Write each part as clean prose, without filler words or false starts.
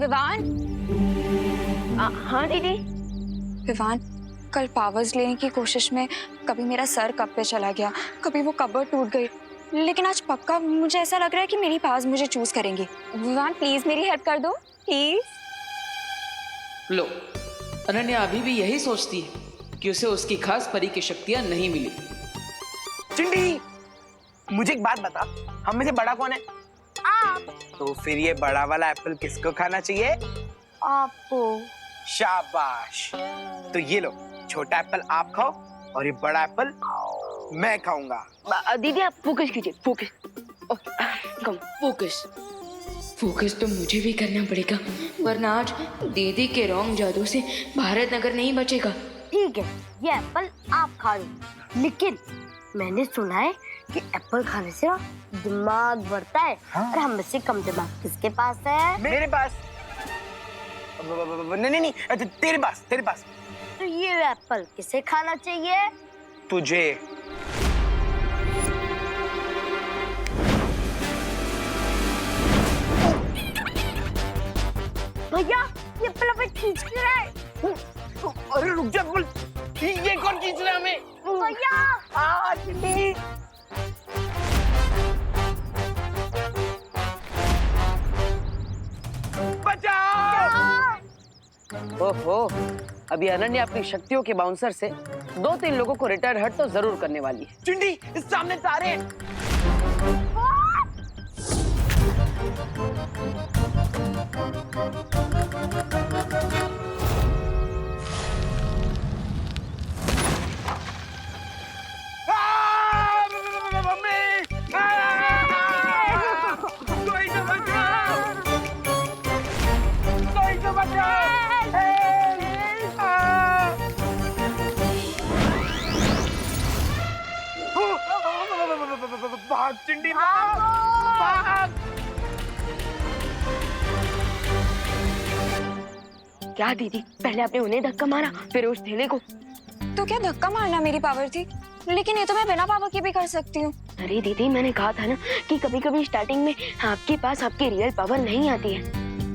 विवान। हाँ दीदी। विवान, कल पावर्स लेने की कोशिश में कभी मेरा सर कप पे चला गया, कभी वो कबर्ड टूट गई, लेकिन आज पक्का मुझे ऐसा लग रहा है कि मेरी पावर्स मुझे चूज करेंगी। विवान प्लीज मेरी हेल्प कर दो प्लीज। लो, अनन्या अभी भी यही सोचती है कि उसे उसकी खास परी की शक्तियां नहीं मिली। चिंटी, मुझे एक बात बता, हम में से बड़ा कौन है? आप। तो फिर ये बड़ा वाला एप्पल किसको खाना चाहिए? आपको। शाबाश। तो ये लो, छोटा एप्पल आप खाओ और ये बड़ा एप्पल मैं खाऊंगा। दीदी आप फोकस कीजिए, फोकस। कम फोकस। फोकस तो मुझे भी करना पड़ेगा, वरना आज दीदी के रॉन्ग जादू से भारत नगर नहीं बचेगा। ठीक है, ये एप्पल आप खा लो, लेकिन मैंने सुना है कि एप्पल खाने से दिमाग बढ़ता है। हाँ? और हम में से कम दिमाग किसके पास है? मेरे पास। नहीं, तेरे पास, तेरे पास। तो ये एप्पल किसे खाना चाहिए? तुझे। भैया ये एप्पल हमें खींच क्यों रहा है? अरे रुक जा, बोल ये कौन खींच रहा है हमें? भैया चिंटी। बचाओ। ओहो, अभी अनन्या अपनी शक्तियों के बाउंसर से 2-3 लोगों को रिटायर हट तो जरूर करने वाली है। चिंटी, इस सामने तारे हैं। भाग चिंटी, भाग। क्या दीदी, पहले आपने उन्हें धक्का मारा फिर उस थैले को। तो क्या धक्का मारना मेरी पावर थी? लेकिन ये तो मैं बिना पावर के भी कर सकती हूँ। अरे दीदी, मैंने कहा था ना कि कभी कभी स्टार्टिंग में आपके पास आपकी रियल पावर नहीं आती है।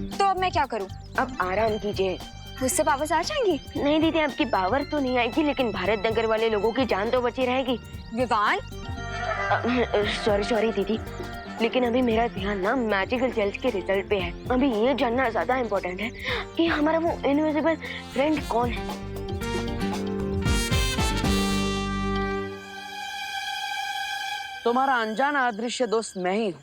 तो अब मैं क्या करूँ? अब आराम कीजिए। उससे पावर्स आ जाएंगी? नहीं दीदी, आपकी पावर तो नहीं आएगी, लेकिन भारत नगर वाले लोगों की जान तो बची रहेगी। विवान, सॉरी दीदी, लेकिन अभी मेरा ध्यान ना मैजिकल जेल्स के रिजल्ट पे है। अभी ये जानना ज्यादा इम्पोर्टेंट है कि हमारा वो इनविजिबल फ्रेंड कौन है। तुम्हारा अनजाना अदृश्य दोस्त मैं ही हूँ।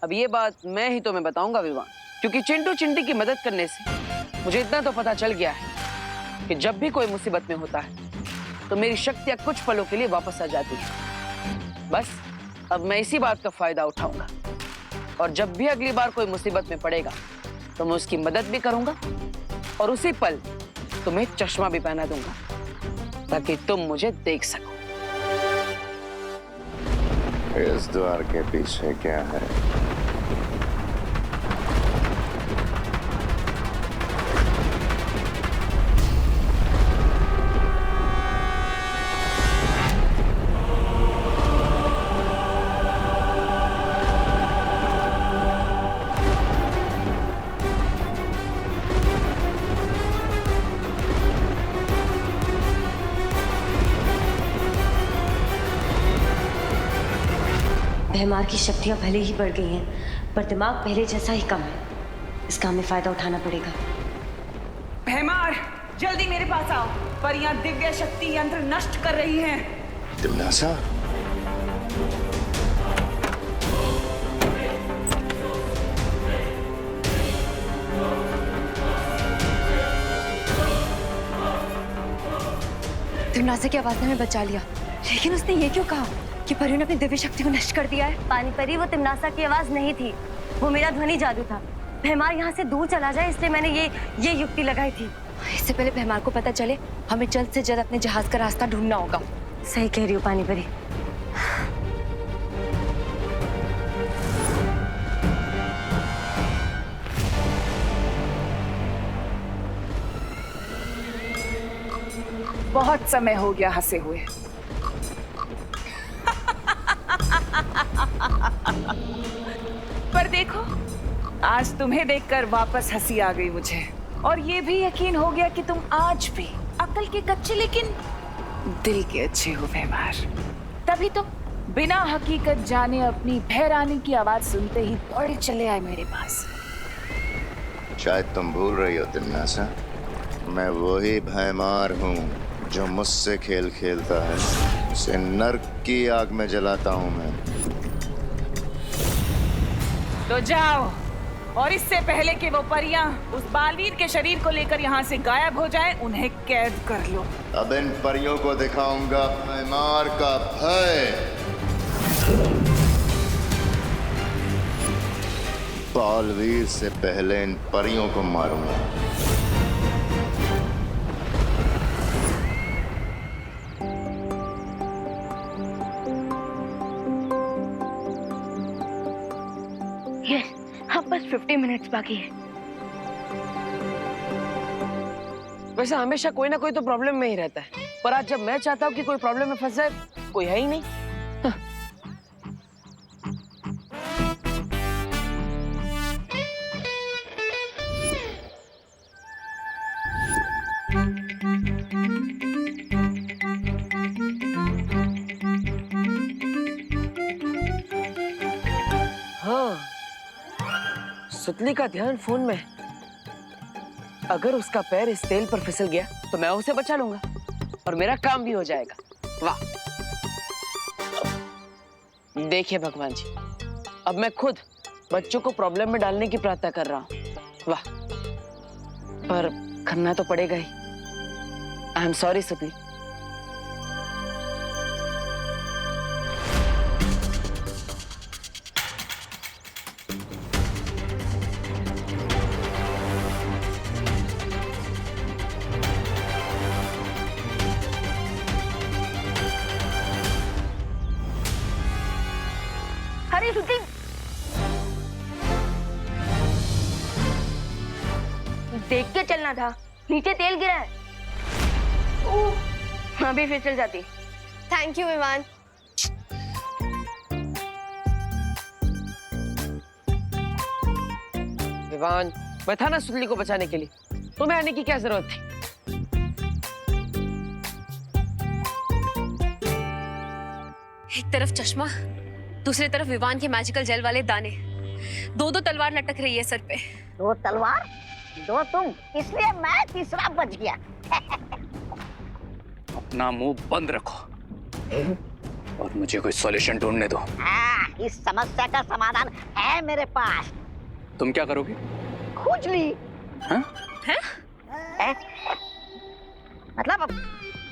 अब ये बात मैं ही तुम्हें बताऊंगा विवान, क्योंकि चिंटू चिंटी की मदद करने से मुझे इतना तो पता चल गया है कि जब भी कोई मुसीबत में होता है तो मेरी शक्तियां कुछ पलों के लिए वापस आ जाती है। बस अब मैं इसी बात का फायदा उठाऊंगा, और जब भी अगली बार कोई मुसीबत में पड़ेगा तो मैं उसकी मदद भी करूंगा और उसी पल तुम्हें चश्मा भी पहना दूंगा ताकि तुम मुझे देख सको। इस द्वार के पीछे क्या है? भैमार की शक्तियां भले ही बढ़ गई हैं, पर दिमाग पहले जैसा ही कम है। इसका हमें फायदा उठाना पड़ेगा। भैमार, जल्दी मेरे पास आओ, परियां दिव्य शक्ति यंत्र नष्ट कर रही हैं। दिमनासा? दिमनासा की आवाज ने हमें बचा लिया, लेकिन उसने ये क्यों कहा कि परियों ने अपनी दिव्य शक्ति को नष्ट कर दिया है? पानी परी, वो तिमनासा की आवाज नहीं थी, वो मेरा ध्वनि जादू था। भैमार यहाँ से दूर चला जाए इसलिए मैंने ये युक्ति लगाई थी। इससे पहले भैमार को पता चले, हमें जल्द से जल्द अपने जहाज का रास्ता ढूंढना होगा। सही कह रही हो पानी परी। बहुत समय हो गया हंसे हुए। पर देखो, आज तुम्हें देखकर वापस हंसी आ गई मुझे, और ये भी यकीन हो गया कि तुम आज भी अकल के कच्चे लेकिन दिल के अच्छे हो व्यवहार। तभी तो बिना हकीकत जाने अपनी भैरानी की आवाज सुनते ही दौड़े चले आए मेरे पास। शायद तुम भूल रही हो तिन्नासा, मैं वही भैमार हूँ जो मुझसे खेल खेलता है, उसे नर्क की आग में जलाता हूँ मैं। तो जाओ, और इससे पहले कि वो परियां उस बालवीर के शरीर को लेकर यहाँ से गायब हो जाएं, उन्हें कैद कर लो। अब इन परियों को दिखाऊंगा भैमार का भय। बालवीर से पहले इन परियों को मारूंगा। यस, अब बस 50 मिनट्स बाकी है। वैसे हमेशा कोई ना कोई तो प्रॉब्लम में ही रहता है, पर आज जब मैं चाहता हूँ कि कोई प्रॉब्लम में फंस जाए, कोई है ही नहीं। हाँ, सुतली का ध्यान फोन में। अगर उसका पैर इस तेल पर फिसल गया तो मैं उसे बचा लूंगा और मेरा काम भी हो जाएगा। वाह! देखिए भगवान जी, अब मैं खुद बच्चों को प्रॉब्लम में डालने की प्रार्थना कर रहा हूँ। वाह! पर करना तो पड़ेगा ही। आई एम सॉरी सुतली। हरी सुतली, देख के चलना था, नीचे तेल गिरा है। अभी फिसल जाती। Thank you Vivaan. विवान, मैं था ना सुतली को बचाने के लिए, तुम्हें आने की क्या जरूरत थी? एक तरफ चश्मा, दूसरी तरफ विवान के मैजिकल जेल वाले दाने, दो तलवार लटक रही है सर पे। दो तलवार, दो तुम, इसलिए मैं तीसरा बच गया। अपना मुंह बंद रखो और मुझे कोई सॉल्यूशन ढूंढने दो। इस समस्या का समाधान है मेरे पास। तुम क्या करोगे? खुजली। हाँ? है? मतलब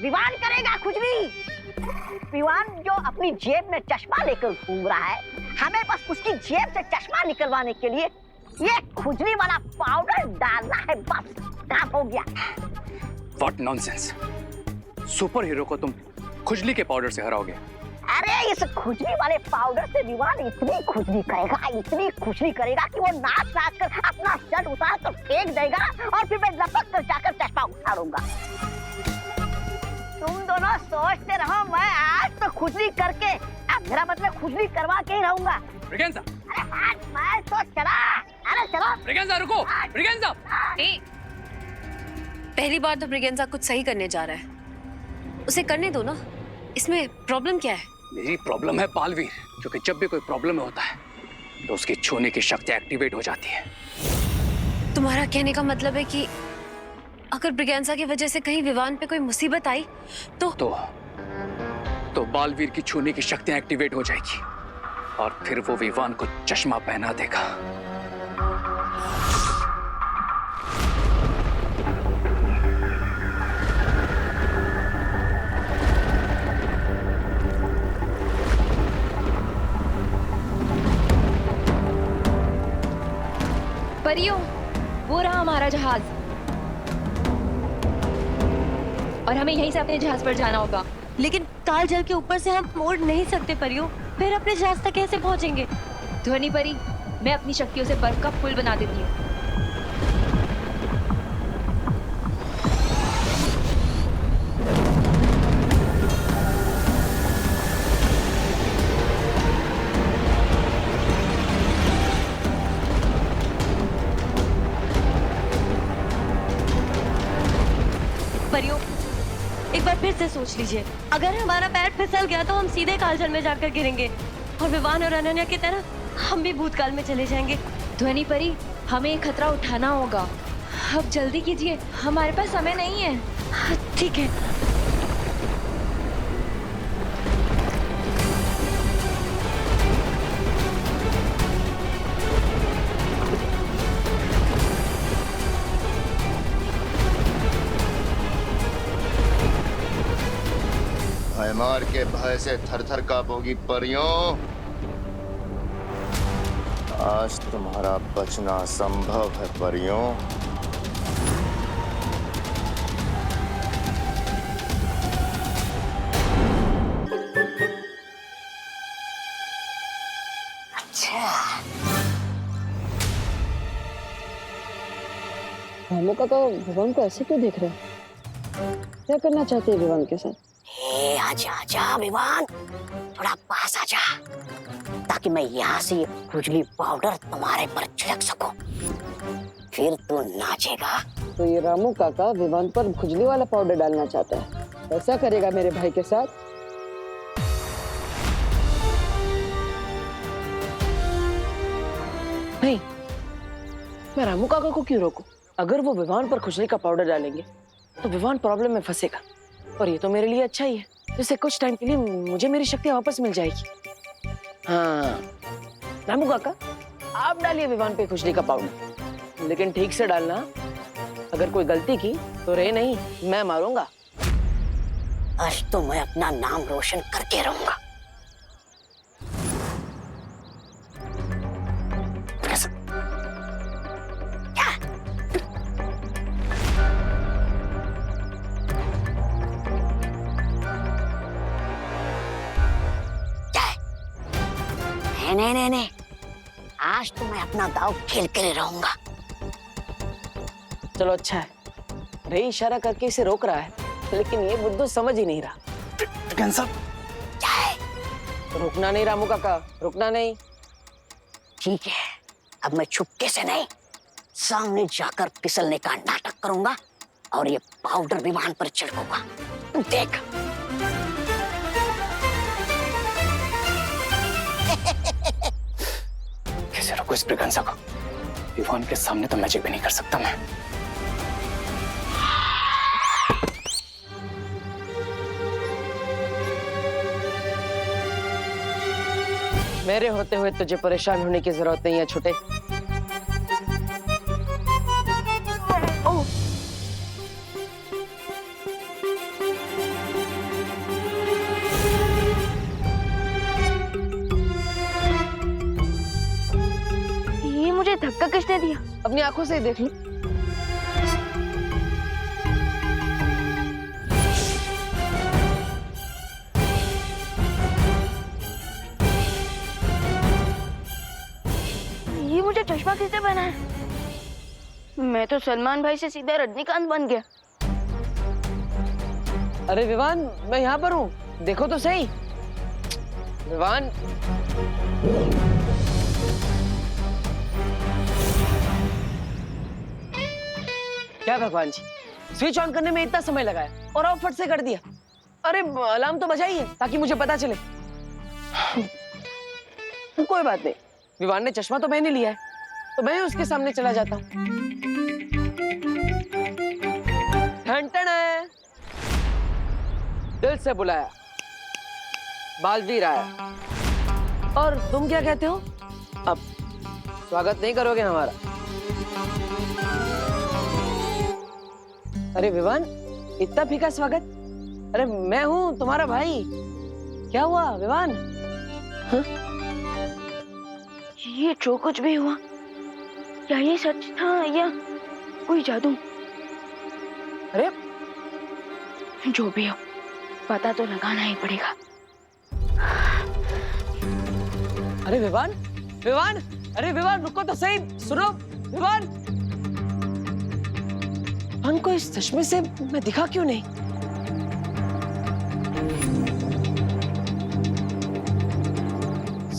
विवान करेगा खुजली। विवान जो अपनी जेब में चश्मा लेकर घूम रहा है, हमें बस उसकी जेब से चश्मा निकलवाने के लिए ये खुजली वाला पाउडर डालना है, बस काम हो गया। What nonsense! सुपर हीरो को तुम खुजली के पाउडर से हराओगे? अरे इस खुजली वाले पाउडर से विवान इतनी खुजली करेगा कि वो नाच कर अपना शर्ट उतार कर फेंक देगा और फिर मैं लपक कर जाकर चश्मा उतारूंगा। तुम दोनों सोचते रहो, मैं आज तो खुजली करके, अब मेरा मतलब खुजली करवा के ही रहूंगा। ब्रिगेंजा! अरे मैं तो चला। अरे चलो। ब्रिगेंजा रुको! ब्रिगेंजा! पहली बार तो ब्रिगेंजा कुछ सही करने जा रहा है, उसे करने दो ना। इसमें प्रॉब्लम क्या है? मेरी प्रॉब्लम है बालवीर, क्योंकि जब भी कोई प्रॉब्लम में होता है तो उसकी छूने की शक्ति एक्टिवेट हो जाती है। तुम्हारा कहने का मतलब है कि अगर ब्रिगेंजा की वजह से कहीं विवान पे कोई मुसीबत आई तो बालवीर की छूने की शक्तियां एक्टिवेट हो जाएगी और फिर वो विवान को चश्मा पहना देगा। परियों, वो रहा हमारा जहाज और हमें यहीं से अपने जहाज पर जाना होगा। लेकिन काल जल के ऊपर से हम मोड़ नहीं सकते परियों, फिर अपने जहाज तक कैसे पहुंचेंगे? ध्वनि परी, मैं अपनी शक्तियों से बर्फ का पुल बना देती हूँ। परियों, एक बार फिर से सोच लीजिए, अगर हमारा पैर फिसल गया तो हम सीधे कालजल में जाकर गिरेंगे और विवान और अनन्या की तरह हम भी भूतकाल में चले जाएंगे। ध्वनि परी, हमें ये खतरा उठाना होगा। अब जल्दी कीजिए, हमारे पास समय नहीं है। ठीक है। भयमार के भय से थर-थर कांपोगी परियों, आज तुम्हारा बचना संभव है परियों। रामू काका विवान को ऐसे क्यों देख रहे हैं? क्या करना चाहते हैं विवान के साथ? आजा आजा विवान, थोड़ा पास आजा, ताकि मैं यहाँ से खुजली पाउडर तुम्हारे पर छिड़क सकूं, फिर तू नाचेगा। तो ये रामू काका विवान पर खुजली वाला पाउडर डालना चाहता है, ऐसा करेगा मेरे भाई के साथ? नहीं, मैं रामू काका को क्यों रोकूं? अगर वो विवान पर खुजली का पाउडर डालेंगे तो विवान प्रॉब्लम में फंसेगा, और ये तो मेरे लिए अच्छा ही है। इससे कुछ टाइम के लिए मुझे मेरी शक्ति वापस मिल जाएगी। हाँ, रामू काका आप डालिए विवान पे खुजली का पाउडर, लेकिन ठीक से डालना। अगर कोई गलती की तो रे नहीं, मैं मारूंगा। आज तो मैं अपना नाम रोशन करके रहूंगा। नहीं, आज तो मैं अपना दाव खेल कर रहूंगा। चलो अच्छा है, रे इशारा करके इसे रोक रहा है, लेकिन ये बुद्धू समझ ही नहीं रहा। रुकना नहीं रामू काका, रुकना नहीं। ठीक है, अब मैं छुपके से नहीं, सामने जाकर फिसलने का नाटक करूंगा और ये पाउडर विमान पर छिड़कूंगा। देख। कैसे रोको इस ब्रिगेंसा को? विवान के सामने तो मैजिक भी नहीं कर सकता मैं। मेरे होते हुए तुझे परेशान होने की जरूरत नहीं है छोटे। ये मुझे धक्का किसने दिया? अपनी आंखों से ही देख लो। ये मुझे चश्मा किसने पहना है? मैं तो सलमान भाई से सीधा रजनीकांत बन गया। अरे विवान, मैं यहाँ पर हूँ, देखो तो सही। विवान, क्या भगवान जी, स्विच ऑन करने में इतना समय लगाया और आप फट से कर दिया। अरे अलार्म तो बजाइए ताकि मुझे पता चले। कोई बात नहीं, विवान ने चश्मा तो मैंने लिया है, तो मैं उसके सामने चला जाता हूँ। ठन है, दिल से बुलाया, बालवीर आया। और तुम क्या कहते हो? अब स्वागत नहीं करोगे हमारा? अरे विवान, इतना फीका स्वागत? अरे मैं हूँ तुम्हारा भाई। क्या हुआ विवान? हाँ? ये जो कुछ भी हुआ, क्या ये सच था या कोई जादू? अरे जो भी हो, पता तो लगाना ही पड़ेगा। अरे विवान, विवान, अरे विवान रुको तो सही, सुनो विवान। विवान को इस चश्मे से मैं दिखा क्यों नहीं?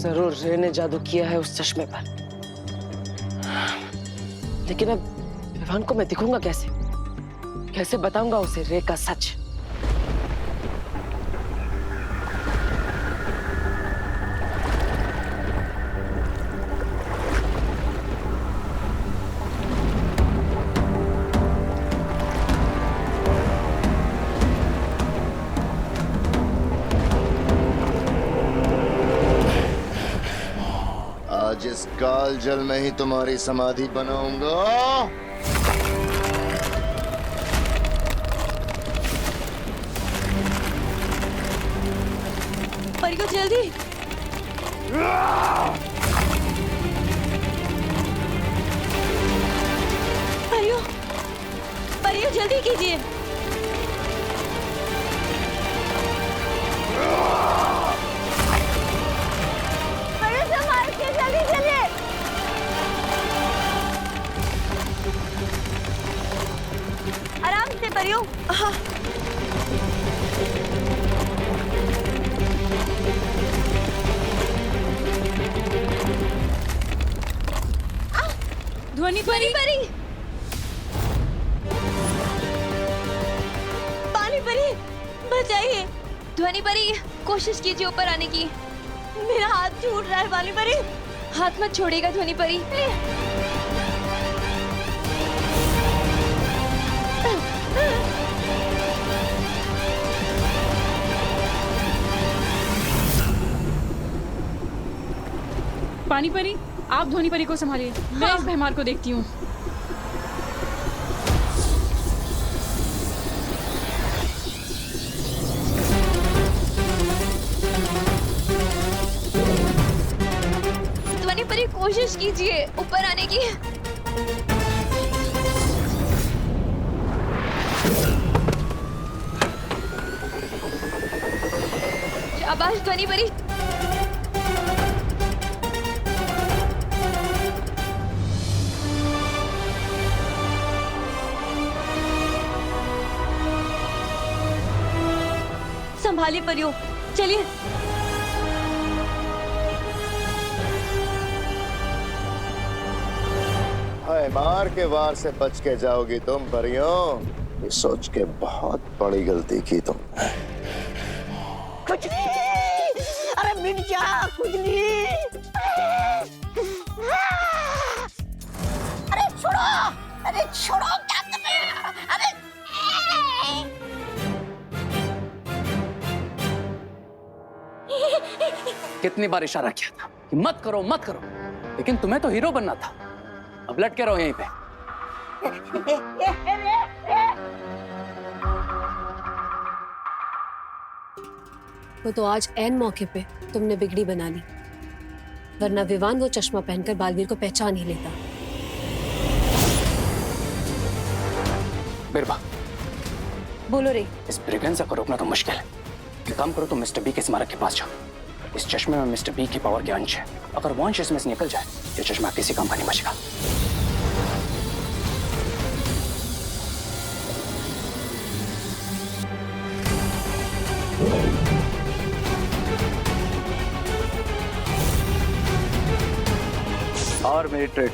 जरूर रे ने जादू किया है उस चश्मे पर, लेकिन अब विवान को मैं दिखूंगा कैसे? कैसे बताऊंगा उसे रे का सच? आज इस काल जल में ही तुम्हारी समाधि बनाऊंगा। परियो जल्दी। परियो, परियो जल्दी कीजिए। परियो संभाल के जल्दी चलिए। आराम से परियो। हाँ। ध्वनि परी, परी पानी परी बचाइए। ध्वनि परी, कोशिश कीजिए ऊपर आने की। मेरा हाथ छूट रहा है पानी परी। हाथ मत छोड़ेगा ध्वनि परी। पानी परी, आप ध्वनि परी को संभालिए। मैं इस भैमार को देखती हूँ। ध्वनि परी, कोशिश कीजिए ऊपर आने की। शाबाश ध्वनि परी। संभालिए परियो, चलिए। मार के वार से बच के जाओगी तुम परियों। ये सोच के बहुत बड़ी गलती की तुम। खुजली, अरे मिट जा खुजली। अरे छोड़ो, अरे छोड़ो, क्या कर रहे हो? अरे कितनी बार इशारा किया था कि मत करो मत करो, लेकिन तुम्हें तो हीरो बनना था। अब लटके रहो यहीं पे। वो तो आज ऐन मौके पे तुमने बिगड़ी बना ली, वरना विवान वो चश्मा पहनकर बालवीर को पहचान ही लेता। बिरबा, बोलो रे। इस ब्रिगेंजा को रोकना तो मुश्किल है। एक काम करो, तुम मिस्टर बी के स्मारक के पास जाओ। इस चश्मे में मिस्टर बी की पावर के अंश है। अगर वो अंश इसमें से निकल जाए, ये चश्मा किसी काम का नहीं बचेगा। और मेरी ट्रिक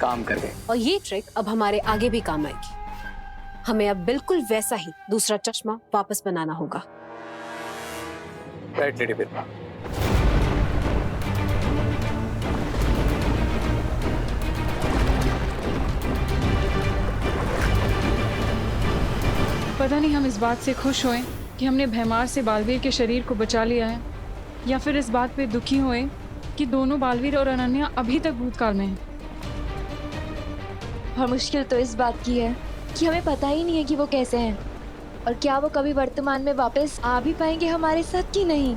काम कर गई। और ये ट्रिक अब हमारे आगे भी काम आएगी। हमें अब बिल्कुल वैसा ही दूसरा चश्मा वापस बनाना होगा। राइट लेडी बिरबा। पता नहीं हम इस बात से खुश होएं कि हमने भैमार से बालवीर के शरीर को बचा लिया है, या फिर इस बात पे दुखी होएं कि दोनों बालवीर और अनन्या अभी तक भूतकाल में हैं। और मुश्किल तो इस बात की है कि हमें पता ही नहीं है कि वो कैसे हैं और क्या वो कभी वर्तमान में वापस आ भी पाएंगे हमारे साथ कि नहीं।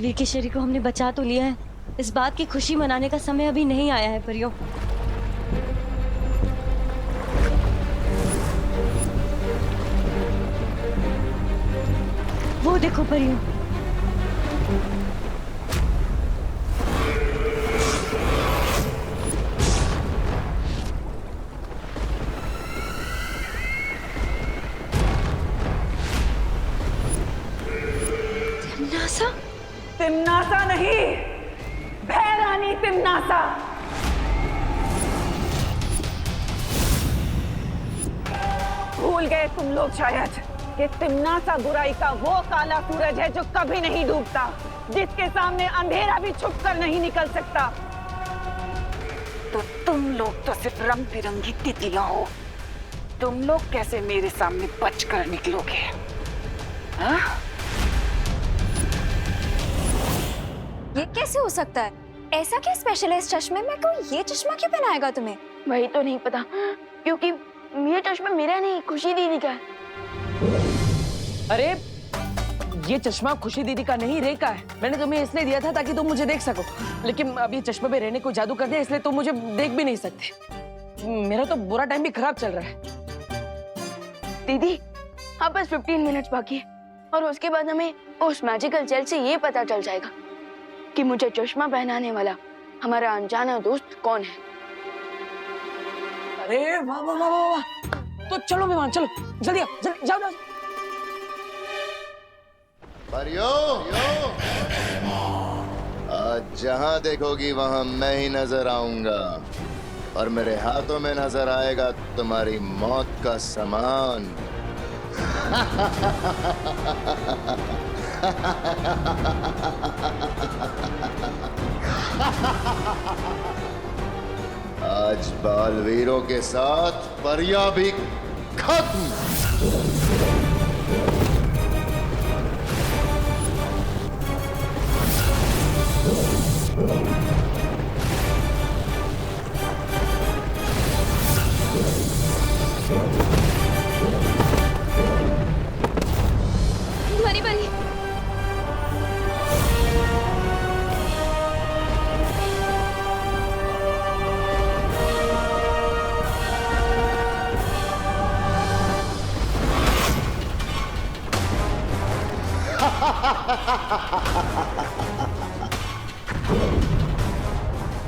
वीर के शरीर को हमने बचा तो लिया है, इस बात की खुशी मनाने का समय अभी नहीं आया है परियों। वो देखो परियों, तिम्नासा नहीं, भैरानी तिम्नासा। भूल गए तुम लोग शायद कि तिम्नासा बुराई का वो काला सूरज है जो कभी नहीं डूबता, जिसके सामने अंधेरा भी छुपकर नहीं निकल सकता। तो तुम लोग तो सिर्फ रंग बिरंगी तितलियां हो। तुम लोग कैसे मेरे सामने बचकर निकलोगे? हाँ? ये कैसे हो सकता है? ऐसा क्या स्पेशल है इस चश्मे में? कोई ये चश्मा क्यों पहनाएगा तुम्हें? वही तो नहीं पता, क्योंकि ये चश्मा मेरा नहीं, खुशी दीदी का है। अरे ये चश्मा खुशी दीदी का नहीं, रे का है। मैंने तुम्हें इसलिए दिया था ताकि तुम मुझे देख सको, लेकिन अब ये चश्मे पे रहने को जादू कर दिया, इसलिए तुम मुझे देख भी नहीं सकते। मेरा तो बुरा टाइम भी खराब चल रहा है। दीदी हाँ, बस 15 मिनट्स बाकी है और उसके बाद हमें उस मैजिकल जेल से ये पता चल जाएगा कि मुझे चश्मा पहनाने वाला हमारा अनजाना दोस्त कौन है। अरे वाह वाह वाह वाह, तो चलो विवान, चलो जल्दी आओ, जल्दी जाओ जाओ। परियो, आज जहां देखोगी वहां मैं ही नजर आऊंगा और मेरे हाथों में नजर आएगा तुम्हारी मौत का सामान। आज बालवीरों के साथ परिया भी खत्म। तुम्हारी बारी।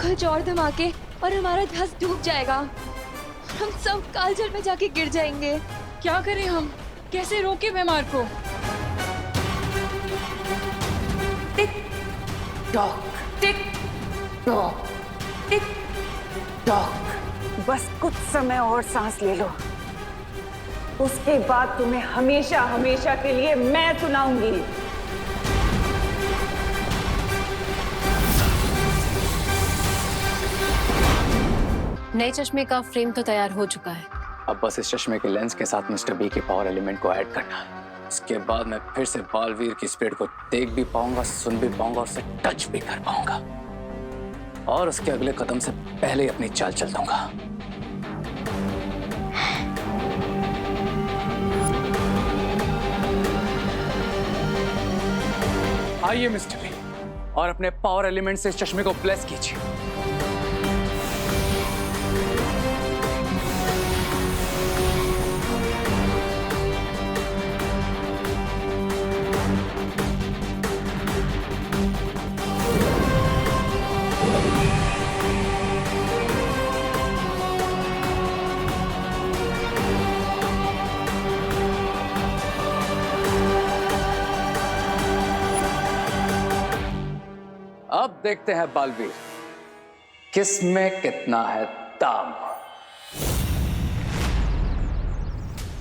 कुछ और धमाके और हमारा ध्यास डूब जाएगा और हम सब कालजल में जाके गिर जाएंगे। क्या करें हम? कैसे रोके बीमार को? Tick tock, tick tock, tick tock. बस कुछ समय और सांस ले लो, उसके बाद तुम्हें हमेशा हमेशा के लिए मैं सुनाऊंगी। नए चश्मे का फ्रेम तो तैयार हो चुका है। अब बस इस चश्मे के लेंस के साथ मिस्टर बी के पावर एलिमेंट को ऐड करना है। इसके बाद मैं फिर से बालवीर की स्पिरिट को देख भी पाऊंगा, सुन भी पाऊंगा, उससे टच भी कर पाऊंगा और उसके अगले कदम से पहले ही अपनी चाल चल दूंगा। आइए मिस्टर बी और अपने पावर एलिमेंट से इस चश्मे को ब्लेस कीजिए। अब देखते हैं बालवीर, किसमें कितना है दाम।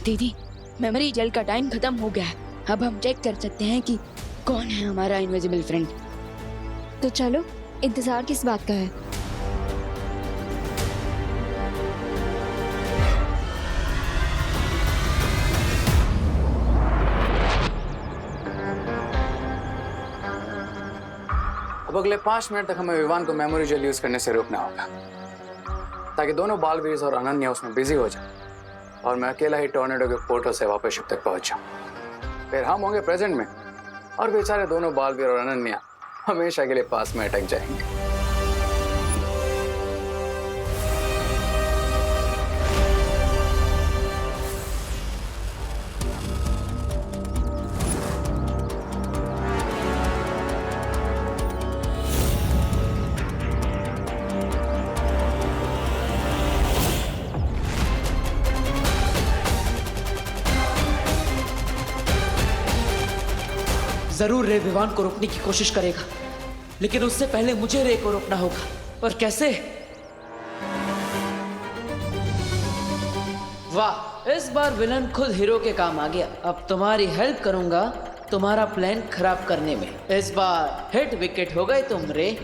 दीदी, मेमोरी जेल का टाइम खत्म हो गया है। अब हम चेक कर सकते हैं कि कौन है हमारा इनविजिबल फ्रेंड। तो चलो, इंतजार किस बात का है? अब अगले 5 मिनट तक हमें विवान को मेमोरी जेल यूज करने से रोकना होगा ताकि दोनों बालवीर और अनन्या उसमें बिजी हो जाए और मैं अकेला ही टॉर्नेडो के पोर्टल से वापस शिप तक पहुंच जाऊं। फिर हम होंगे प्रेजेंट में और बेचारे दोनों बालवीर और अनन्या हमेशा के लिए पास में अटक जाएंगे। जरूर रे विवान को रोकने की कोशिश करेगा, लेकिन उससे पहले मुझे रे को रोकना होगा। और कैसे? वाह, इस बार विलन खुद हीरो के काम आ गया। अब तुम्हारी हेल्प करूंगा तुम्हारा प्लान खराब करने में। इस बार हिट विकेट हो गए तुम रे।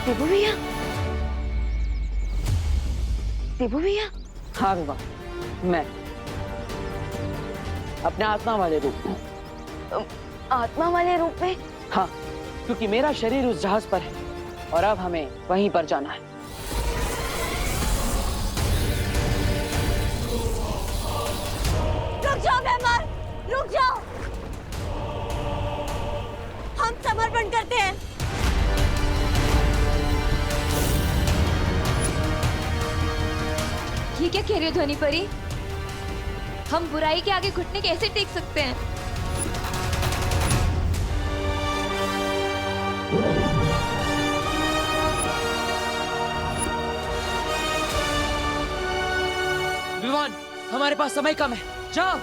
देबू भैया, देबू भैया। हाँ विवान, मैं अपने आत्मा वाले रूप में। आत्मा वाले रूप में? हाँ, क्योंकि मेरा शरीर उस जहाज पर है और अब हमें वहीं पर जाना है। रुक जाओ भैमार, रुक जाओ। हम समर्पण करते हैं। ये क्या कह रहे हो ध्वनि परी? हम बुराई के आगे घुटने कैसे टेक सकते हैं? विवान, हमारे पास समय कम है, जाओ।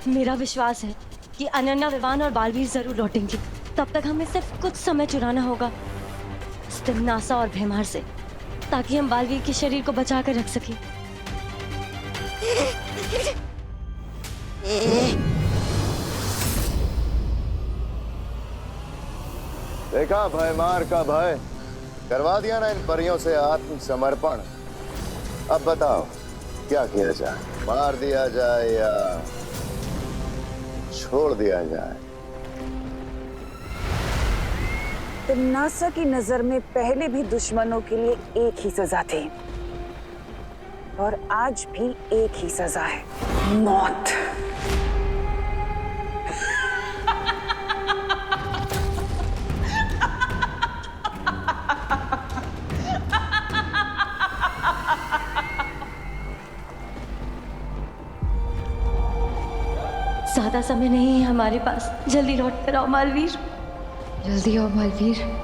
मेरा विश्वास है कि अनन्या, विवान और बालवीर जरूर लौटेंगे। तब तक हमें सिर्फ कुछ समय चुराना होगा तिम्नासा और भैमार से, ताकि हम बालवीर के शरीर को बचा कर रख सकें। देखा भयमार का भय, करवा दिया ना इन परियों से आत्मसमर्पण। अब बताओ क्या किया जाए, मार दिया जाए या छोड़ दिया जाए? तिम्नासा की नजर में पहले भी दुश्मनों के लिए एक ही सजा थी और आज भी एक ही सजा है, मौत। ज्यादा समय नहीं है हमारे पास, जल्दी लौट कर आओ मालवीर। जल्दी आओ मालवीर।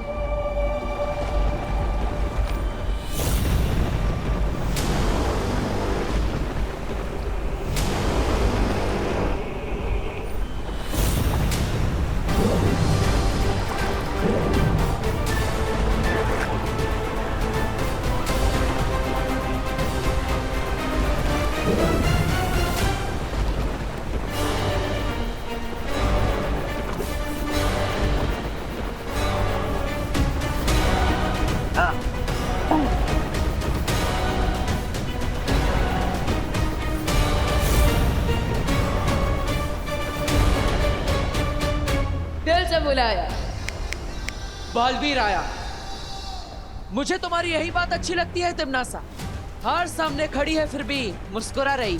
दिल से बुलाया, बालवीर आया। मुझे तुम्हारी यही बात अच्छी लगती है तिम्नासा, हर सामने खड़ी है फिर भी मुस्कुरा रही।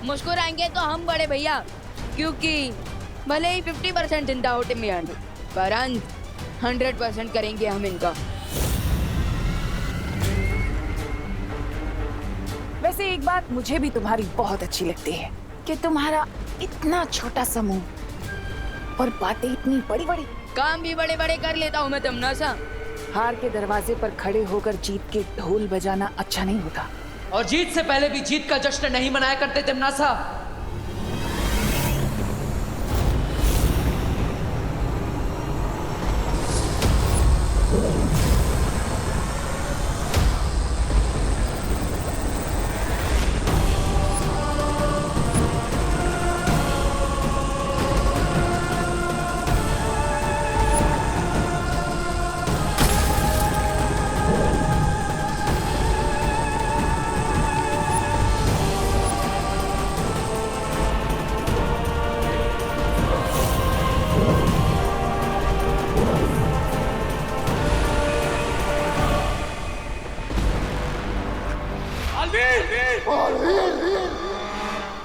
मुस्कुराएंगे तो हम बड़े भैया, क्योंकि भले ही 50% जिंदा हो टिमियान, पर अंत 100% करेंगे हम इनका। वैसे एक बात मुझे भी तुम्हारी बहुत अच्छी लगती है कि तुम्हारा इतना छोटा समूह और बातें इतनी बड़ी बड़ी। काम भी बड़े बड़े कर लेता हूँ मैं तिम्नासा। हार के दरवाजे पर खड़े होकर जीत के ढोल बजाना अच्छा नहीं होता, और जीत से पहले भी जीत का जश्न नहीं मनाया करते तिम्नासा।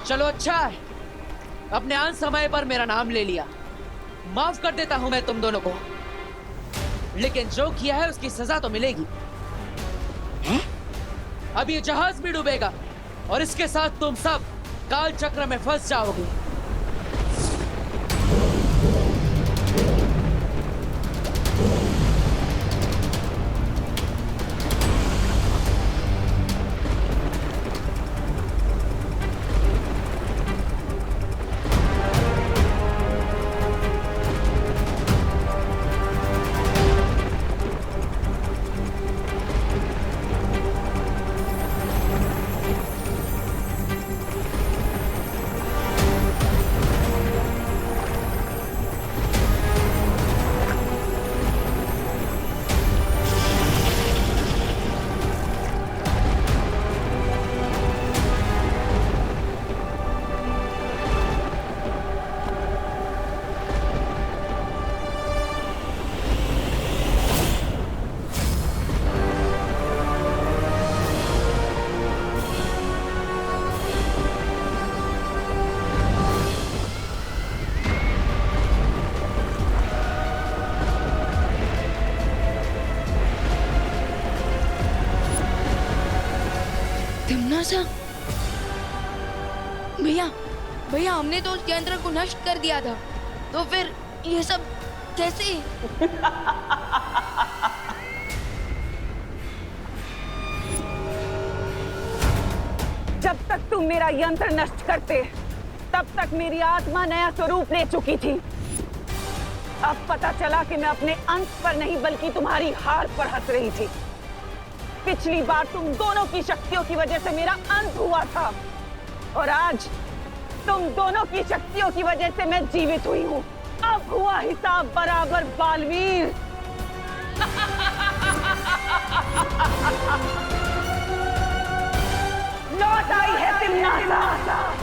चलो अच्छा है, अपने आन समय पर मेरा नाम ले लिया। माफ कर देता हूं मैं तुम दोनों को, लेकिन जो किया है उसकी सजा तो मिलेगी। अब ये जहाज भी डूबेगा और इसके साथ तुम सब काल चक्र में फंस जाओगे। तिम्नासा, भैया भैया हमने तो उस यंत्र को नष्ट कर दिया था, तो फिर ये सब कैसे? जब तक तुम मेरा यंत्र नष्ट करते, तब तक मेरी आत्मा नया स्वरूप ले चुकी थी। अब पता चला कि मैं अपने अंत पर नहीं बल्कि तुम्हारी हार पर हंस रही थी। पिछली बार तुम दोनों की शक्तियों की वजह से मेरा अंत हुआ था, और आज तुम दोनों की शक्तियों की वजह से मैं जीवित हुई हूँ। अब हुआ हिसाब बराबर बालवीर। लौट आई है तिम्नासा।